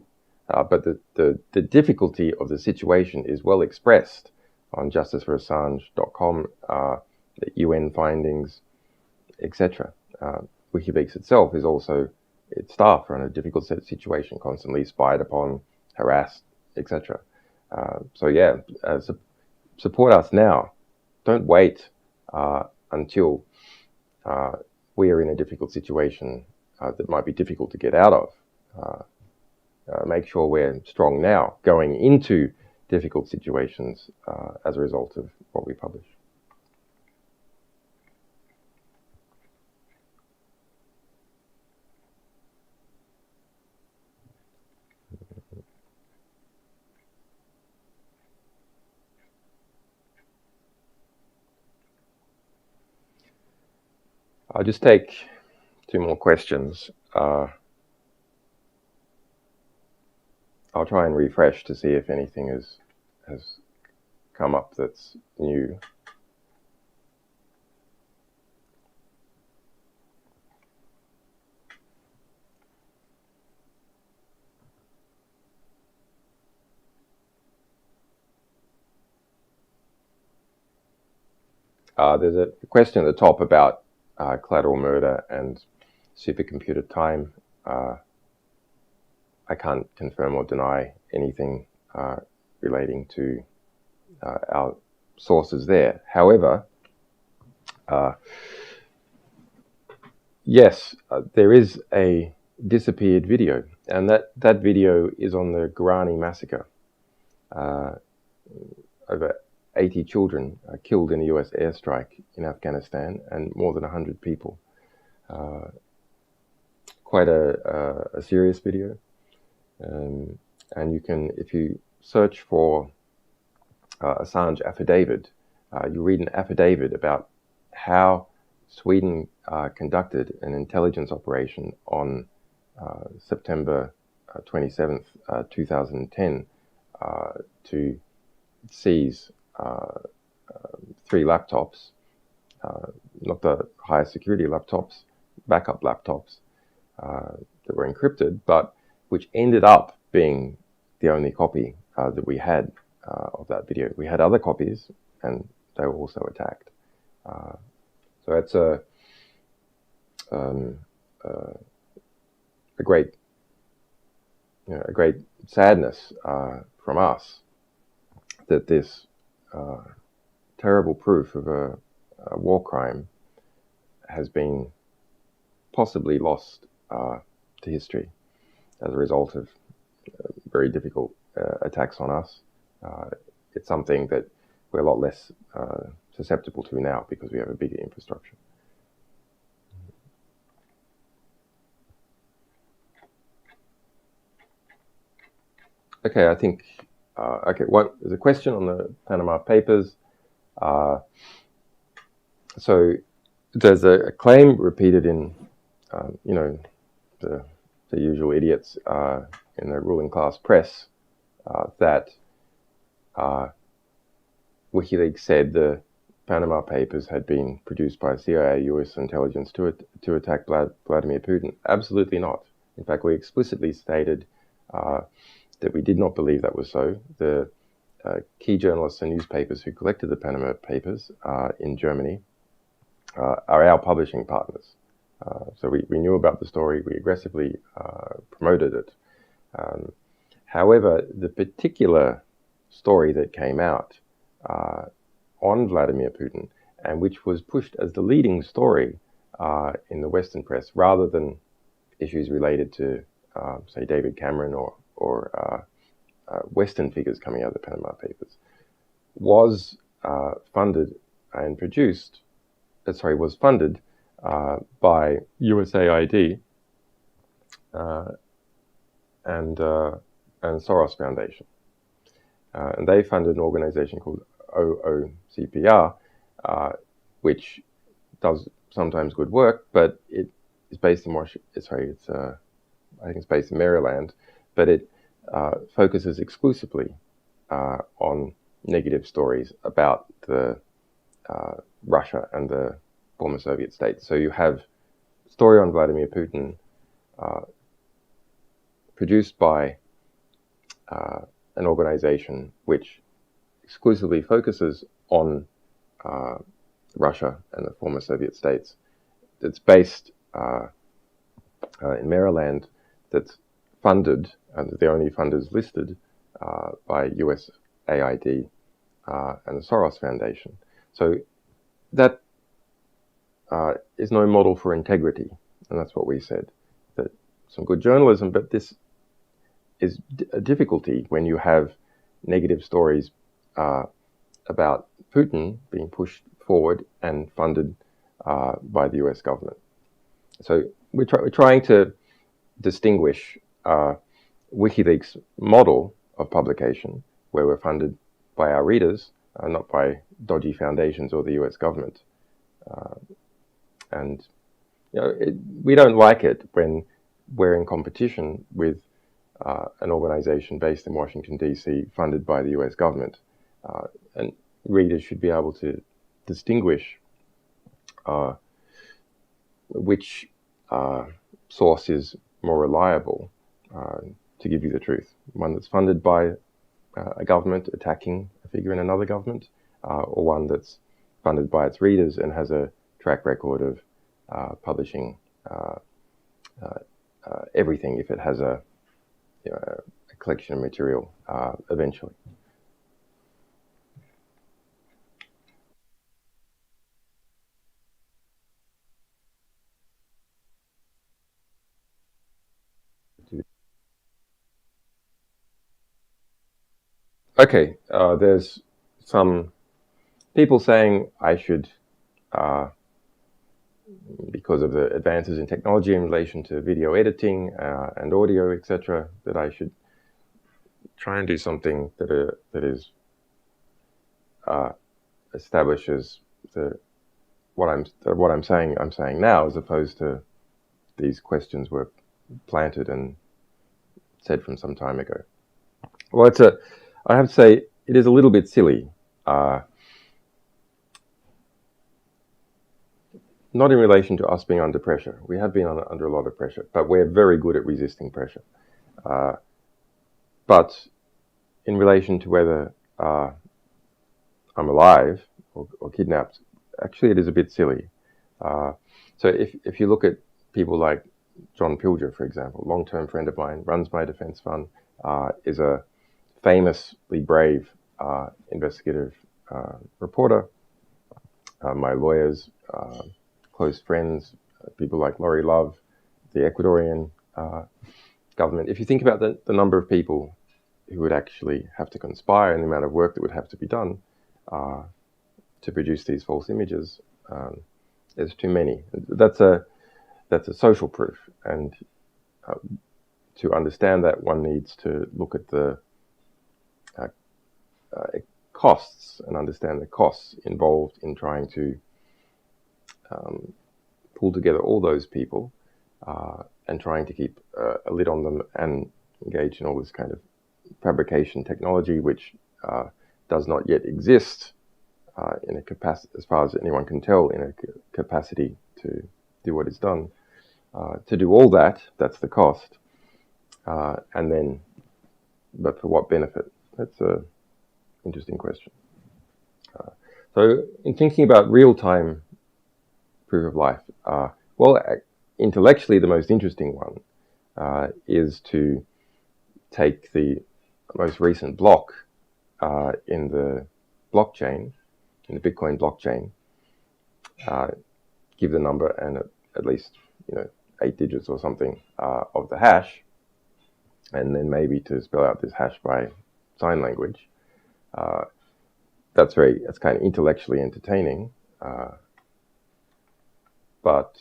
But the difficulty of the situation is well expressed on justiceforassange.com, the UN findings, etc. WikiLeaks itself is also, its staff are in a difficult situation, constantly spied upon, harassed, etc. So yeah, support us now. Don't wait until we are in a difficult situation that might be difficult to get out of. Make sure we're strong now, going into difficult situations as a result of what we publish. I'll just take 2 more questions. I'll try and refresh to see if anything has come up that's new. There's a question at the top about collateral murder and supercomputer time. I can't confirm or deny anything relating to our sources there. However, yes, there is a disappeared video, and that video is on the Guarani massacre. Over 80 children killed in a US airstrike in Afghanistan, and more than 100 people. Quite a serious video. And you can, if you search for Assange affidavit, you read an affidavit about how Sweden conducted an intelligence operation on September 27th, 2010, to seize 3 laptops, not the highest security laptops, backup laptops that were encrypted, but which ended up being the only copy that we had of that video. We had other copies, and they were also attacked. So it's a great, a great sadness from us that this terrible proof of a war crime has been possibly lost to history as a result of very difficult attacks on us. It's something that we're a lot less susceptible to now because we have a bigger infrastructure. Okay, I think, there's a question on the Panama Papers. So there's a claim repeated in, the usual idiots in the ruling class press that WikiLeaks said the Panama Papers had been produced by CIA, US intelligence to attack Vladimir Putin. Absolutely not. In fact, we explicitly stated that we did not believe that was so. The key journalists and newspapers who collected the Panama Papers in Germany are our publishing partners. So we knew about the story, we aggressively promoted it. However, the particular story that came out on Vladimir Putin, and which was pushed as the leading story in the Western press, rather than issues related to, say, David Cameron or Western figures coming out of the Panama Papers, was funded and produced, was funded by USAID and Soros Foundation. And they funded an organization called OOCPR, which does sometimes good work, but it is based in I think it's based in Maryland, but it focuses exclusively on negative stories about the Russia and the former Soviet states. So you have a story on Vladimir Putin produced by an organization which exclusively focuses on Russia and the former Soviet states. That's based in Maryland, that's funded, and the only funders listed by USAID and the Soros Foundation. So that is no model for integrity, and that's what we said. That some good journalism, but this is a difficulty when you have negative stories about Putin being pushed forward and funded by the US government. So we're trying to distinguish WikiLeaks' model of publication, where we're funded by our readers, not by dodgy foundations or the US government. And we don't like it when we're in competition with an organization based in Washington, D.C., funded by the US government. And readers should be able to distinguish which source is more reliable to give you the truth. One that's funded by a government attacking a figure in another government, or one that's funded by its readers and has a track record of publishing everything if it has a collection of material eventually. Okay, there's some people saying I should, because of the advances in technology in relation to video editing and audio, etc., that I should try and do something that is establishes what I'm saying now, as opposed to these questions were planted and said from some time ago. Well, I have to say, it is a little bit silly. Not in relation to us being under pressure. We have been under a lot of pressure, but we're very good at resisting pressure. But in relation to whether I'm alive or kidnapped, actually it is a bit silly. So if you look at people like John Pilger, for example, long-term friend of mine, runs my defense fund, is a famously brave investigative reporter. My lawyers, close friends, people like Laurie Love, the Ecuadorian government. If you think about the number of people who would actually have to conspire and the amount of work that would have to be done to produce these false images, there's too many. That's a social proof, and to understand that, one needs to look at the costs and understand the costs involved in trying to pull together all those people and trying to keep a lid on them and engage in all this kind of fabrication technology, which does not yet exist in a capacity, as far as anyone can tell, in a capacity to do what is done. To do all that, that's the cost. And then, but for what benefit? That's an interesting question. So in thinking about real-time proof of life, well, intellectually the most interesting one is to take the most recent block in the blockchain, in the Bitcoin blockchain, give the number and at least 8 digits or something of the hash, and then maybe to spell out this hash by sign language. That's kind of intellectually entertaining, but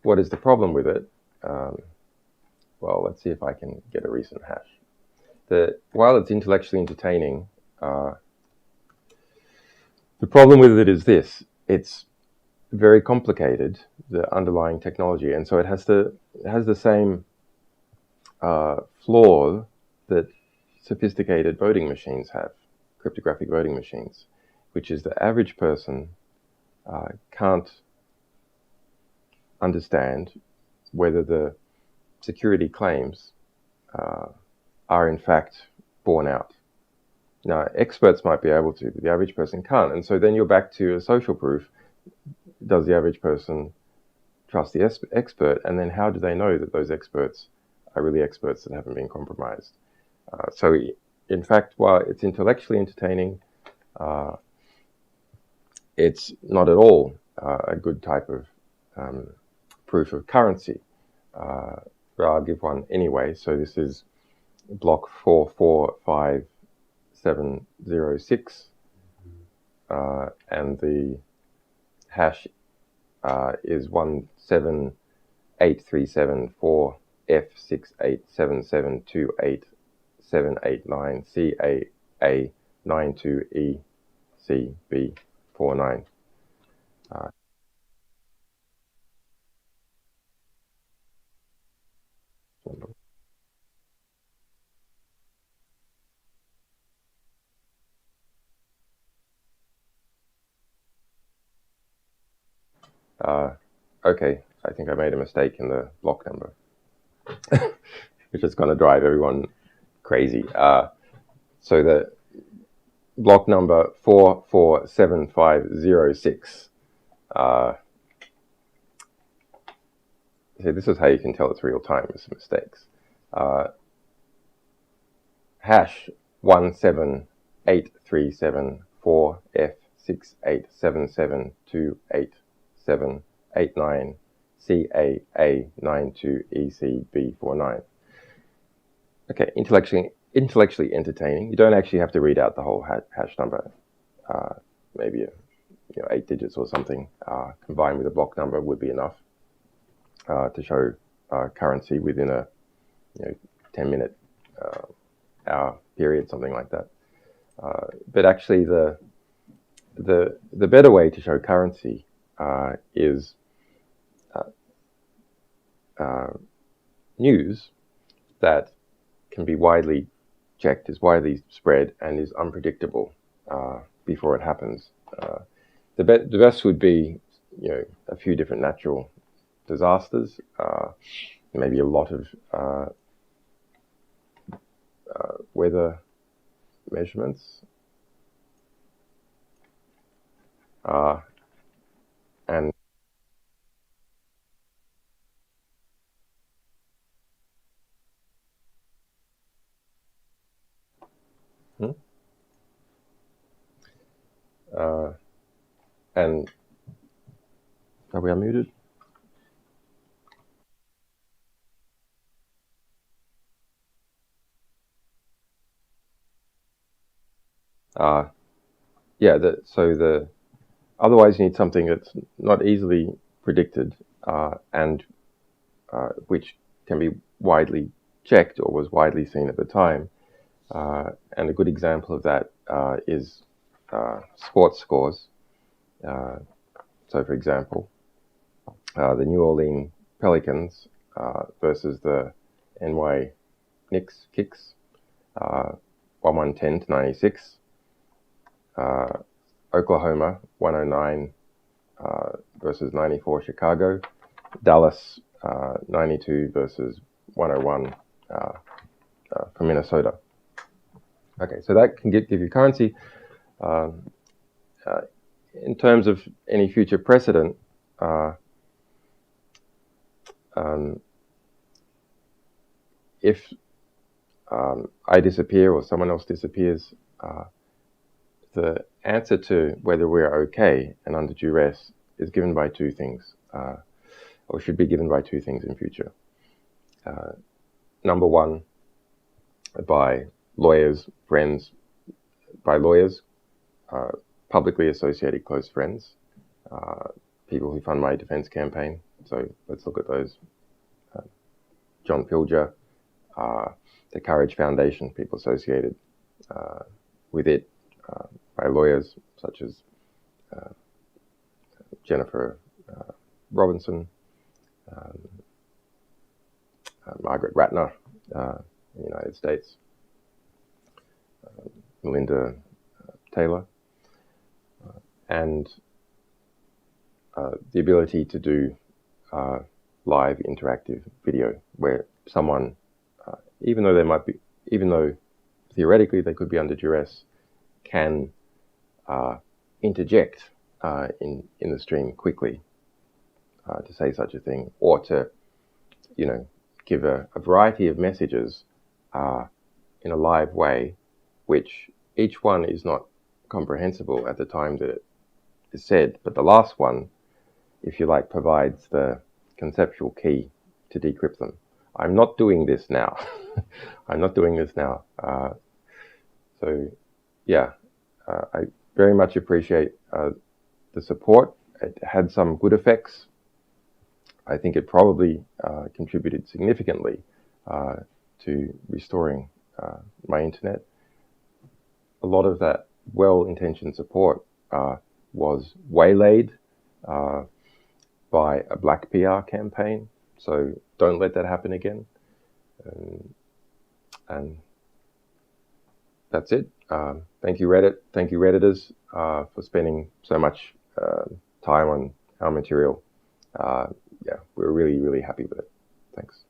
what is the problem with it? Well, let's see if I can get a recent hash. While it's intellectually entertaining, the problem with it is this: it's very complicated, the underlying technology, and so it has the same flaw that sophisticated voting machines have, cryptographic voting machines, which is the average person can't understand whether the security claims are in fact borne out. Now, experts might be able to, but the average person can't. And so then you're back to a social proof. Does the average person trust the expert? And then how do they know that those experts are really experts that haven't been compromised? So in fact, while it's intellectually entertaining, it's not at all a good type of proof of currency. But I'll give one anyway. So this is block 445706, and the hash is 17837487892ECB49. Okay, I think I made a mistake in the block number, which is going to drive everyone crazy. So block number 447506. See, this is how you can tell it's real time with some mistakes. Hash 1783748677889CAA92ECB49. Okay, intellectually entertaining. You don't actually have to read out the whole hash number. Maybe 8 digits or something combined with a block number would be enough to show currency within a 10-minute hour period, something like that. But actually, the better way to show currency is news that can be widely checked, is widely spread, and is unpredictable before it happens. The best would be, a few different natural disasters, maybe a lot of weather measurements, and and are we unmuted? Otherwise you need something that's not easily predicted and which can be widely checked or was widely seen at the time. And a good example of that is sports scores. So, for example, the New Orleans Pelicans versus the NY Knicks, 110-96. Oklahoma 109 versus 94 Chicago. Dallas 92 versus 101 from Minnesota. Okay, so that can give you currency. In terms of any future precedent, if I disappear or someone else disappears, the answer to whether we're okay and under duress is given by two things, or should be given by two things in future. Number one, by lawyers, friends, publicly associated close friends, people who fund my defense campaign. So let's look at those. John Pilger, the Courage Foundation, people associated with it, by lawyers such as Jennifer Robinson, Margaret Ratner in the United States, Melinda Taylor, and the ability to do live interactive video where someone, even though theoretically they could be under duress, can interject in the stream quickly to say such a thing, or to, give a variety of messages in a live way, which each one is not comprehensible at the time that it is said, but the last one, if you like, provides the conceptual key to decrypt them. I'm not doing this now. I'm not doing this now. So, yeah, I very much appreciate the support. It had some good effects. I think it probably contributed significantly to restoring my internet. A lot of that well-intentioned support was waylaid by a black PR campaign. So don't let that happen again. And that's it. Thank you, Reddit. Thank you, Redditors, for spending so much time on our material. Yeah, we're really, really happy with it. Thanks.